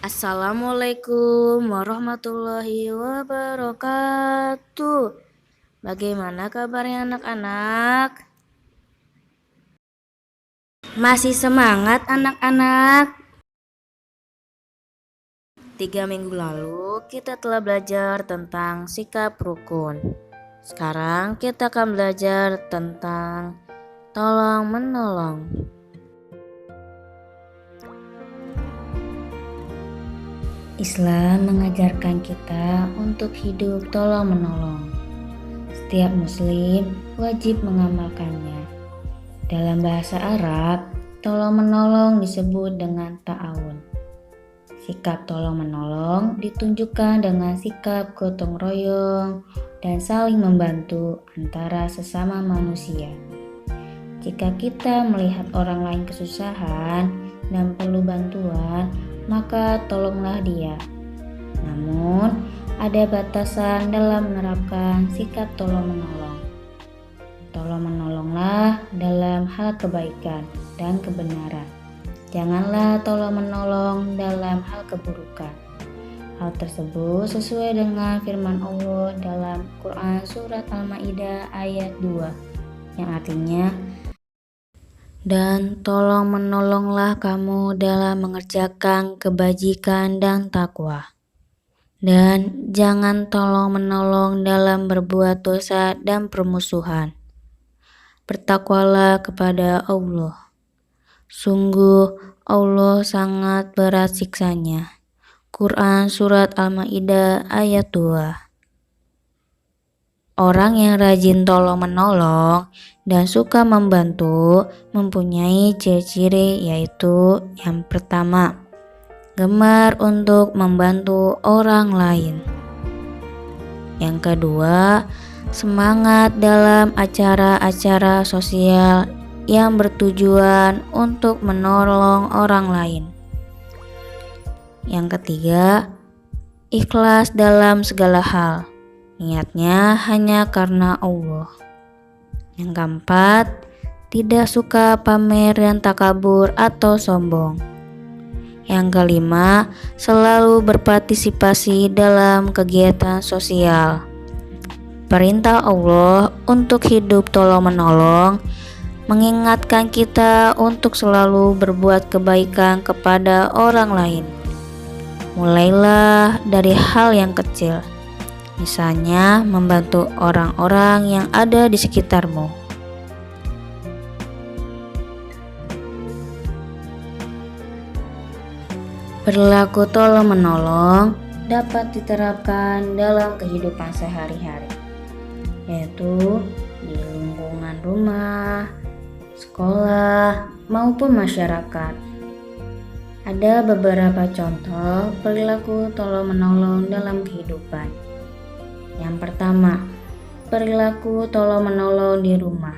Assalamualaikum warahmatullahi wabarakatuh. Bagaimana kabarnya anak-anak? Masih semangat anak-anak? 3 minggu lalu kita telah belajar tentang sikap rukun. Sekarang kita akan belajar tentang tolong menolong. Islam mengajarkan kita untuk hidup tolong menolong. Setiap muslim wajib mengamalkannya. Dalam bahasa Arab, tolong menolong disebut dengan ta'awun. Sikap tolong menolong ditunjukkan dengan sikap gotong royong dan saling membantu antara sesama manusia. Jika kita melihat orang lain kesusahan dan perlu bantuan, maka tolonglah dia. Namun, ada batasan dalam menerapkan sikap tolong menolong. Tolong menolonglah dalam hal kebaikan dan kebenaran. Janganlah tolong menolong dalam hal keburukan. Hal tersebut sesuai dengan firman Allah dalam Quran Surat Al-Ma'idah ayat 2 yang artinya, dan tolong menolonglah kamu dalam mengerjakan kebajikan dan takwa. Dan jangan tolong menolong dalam berbuat dosa dan permusuhan. Bertakwalah kepada Allah. Sungguh Allah sangat berat siksanya. Quran Surat Al-Ma'idah ayat 2. Orang yang rajin tolong menolong dan suka membantu mempunyai ciri-ciri, yaitu yang pertama, gemar untuk membantu orang lain. Yang kedua, semangat dalam acara-acara sosial yang bertujuan untuk menolong orang lain. Yang ketiga, ikhlas dalam segala hal. Niatnya hanya karena Allah. Yang keempat, tidak suka pamer dan takabur atau sombong. Yang kelima, selalu berpartisipasi dalam kegiatan sosial. Perintah Allah untuk hidup tolong-menolong mengingatkan kita untuk selalu berbuat kebaikan kepada orang lain. Mulailah dari hal yang kecil. Misalnya, membantu orang-orang yang ada di sekitarmu. Perilaku tolong-menolong dapat diterapkan dalam kehidupan sehari-hari, yaitu di lingkungan rumah, sekolah, maupun masyarakat. Ada beberapa contoh perilaku tolong-menolong dalam kehidupan. Yang pertama, perilaku tolong-menolong di rumah.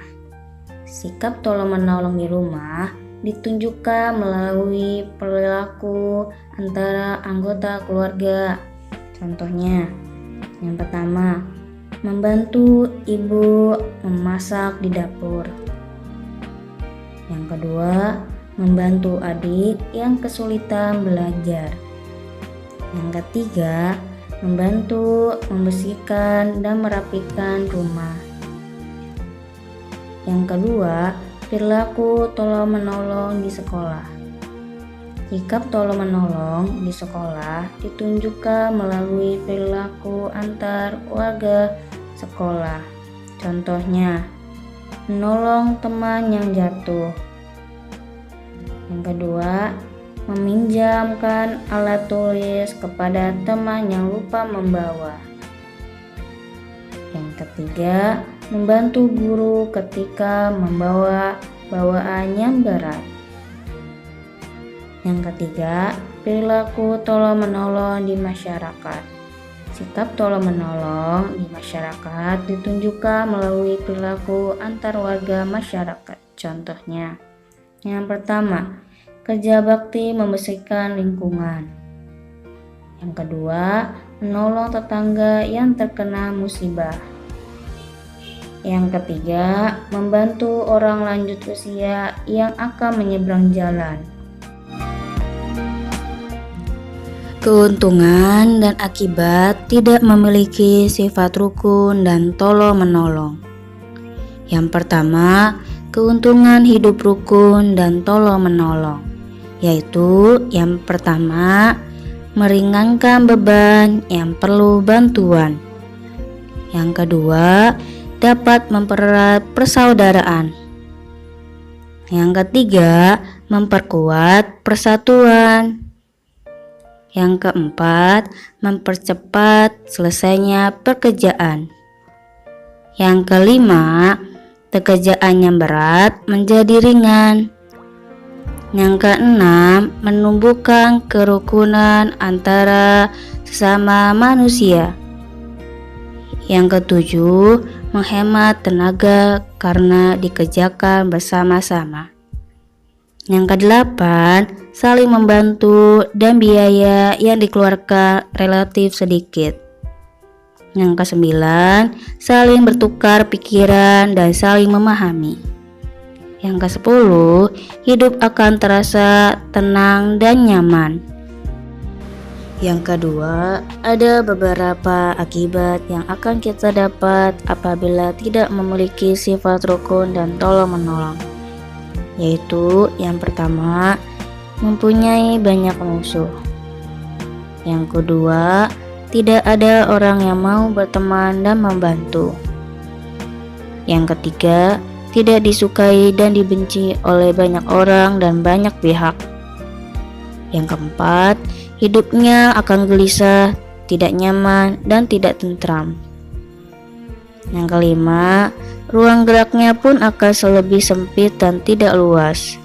Sikap tolong-menolong di rumah ditunjukkan melalui perilaku antara anggota keluarga. Contohnya, yang pertama, membantu ibu memasak di dapur. Yang kedua, membantu adik yang kesulitan belajar. Yang ketiga, membantu membersihkan dan merapikan rumah. Yang kedua, perilaku tolong-menolong di sekolah. Sikap tolong-menolong di sekolah ditunjukkan melalui perilaku antar warga sekolah. Contohnya, menolong teman yang jatuh. Yang kedua, meminjamkan alat tulis kepada teman yang lupa membawa. Yang ketiga, membantu guru ketika membawa bawaan yang berat. Yang ketiga, perilaku tolong-menolong di masyarakat. Sikap tolong-menolong di masyarakat ditunjukkan melalui perilaku antar warga masyarakat. Contohnya, yang pertama, kerja bakti membersihkan lingkungan. Yang kedua, menolong tetangga yang terkena musibah. Yang ketiga, membantu orang lanjut usia yang akan menyeberang jalan. Keuntungan dan akibat tidak memiliki sifat rukun dan tolong-menolong. Yang pertama, keuntungan hidup rukun dan tolong-menolong, yaitu yang pertama, meringankan beban yang perlu bantuan. Yang kedua, dapat mempererat persaudaraan. Yang ketiga, memperkuat persatuan. Yang keempat, mempercepat selesainya pekerjaan. Yang kelima, pekerjaan yang berat menjadi ringan. Yang keenam, menumbuhkan kerukunan antara sesama manusia. Yang ketujuh, menghemat tenaga karena dikerjakan bersama-sama. Yang kedelapan, saling membantu dan biaya yang dikeluarkan relatif sedikit. Yang kesembilan, saling bertukar pikiran dan saling memahami. Yang kesepuluh, hidup akan terasa tenang dan nyaman. Yang kedua, ada beberapa akibat yang akan kita dapat apabila tidak memiliki sifat rukun dan tolong-menolong. Yaitu yang pertama, mempunyai banyak musuh. Yang kedua, tidak ada orang yang mau berteman dan membantu. Yang ketiga, tidak disukai dan dibenci oleh banyak orang dan banyak pihak. Yang keempat, hidupnya akan gelisah, tidak nyaman, dan tidak tentram. Yang kelima, ruang geraknya pun akan lebih sempit dan tidak luas.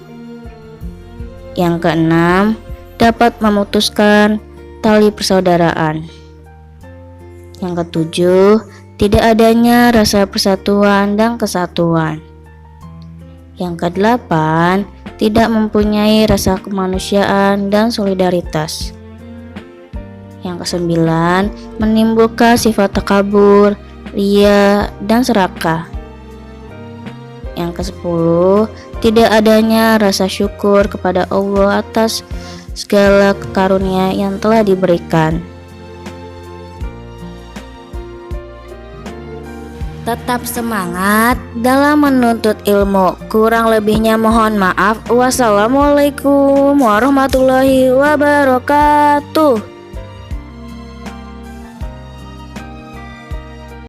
Yang keenam, dapat memutuskan tali persaudaraan. Yang ketujuh, tidak adanya rasa persatuan dan kesatuan. Yang kedelapan, tidak mempunyai rasa kemanusiaan dan solidaritas. Yang kesembilan, menimbulkan sifat takabur, ria, dan serakah. Yang kesepuluh, tidak adanya rasa syukur kepada Allah atas segala karunia yang telah diberikan. Tetap semangat dalam menuntut ilmu. Kurang lebihnya mohon maaf. Wassalamualaikum warahmatullahi wabarakatuh.